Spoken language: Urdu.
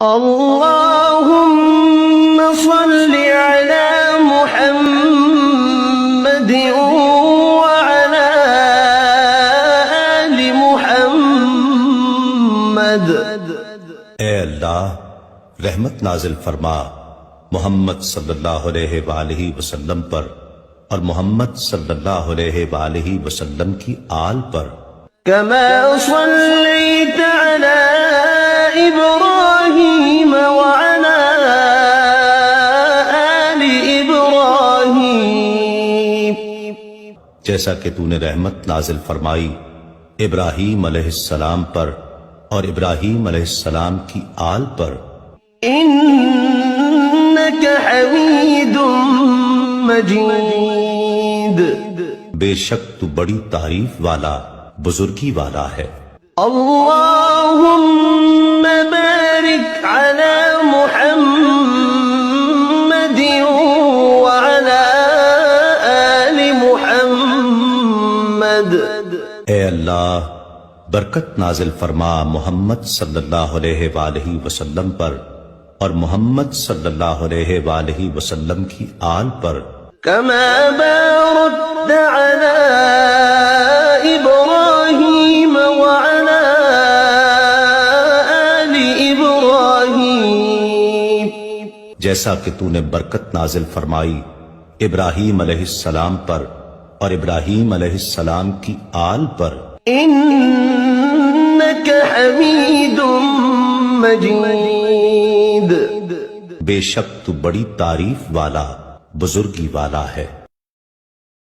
اللهم صل على محمد وعلى آل محمد۔ اے اللہ رحمت نازل فرما محمد صلی اللہ علیہ وآلہ وسلم پر اور محمد صلی اللہ علیہ وآلہ وسلم کی آل پر۔ كما صليت على إبراهيم وعلى آل إبراهيم، جیسا کہ تو نے رحمت نازل فرمائی ابراہیم علیہ السلام پر اور ابراہیم علیہ السلام کی آل پر۔ إنك حميد مجيد، بے شک تو بڑی تعریف والا بزرگی والا ہے۔ اللهم بارك على محمد وعلى آل محمد۔ اے اللہ برکت نازل فرما محمد صلی اللہ علیہ وآلہ وسلم پر اور محمد صلی اللہ علیہ وآلہ وسلم کی آل پر۔ كما باركت على إبراهيم وعلى آل إبراهيم، جیسا کہ تو نے برکت نازل فرمائی ابراہیم علیہ السلام پر اور ابراہیم علیہ السلام کی آل پر۔ إنك حميد مجيد، بے شک تو بڑی تعریف والا بزرگی والا ہے۔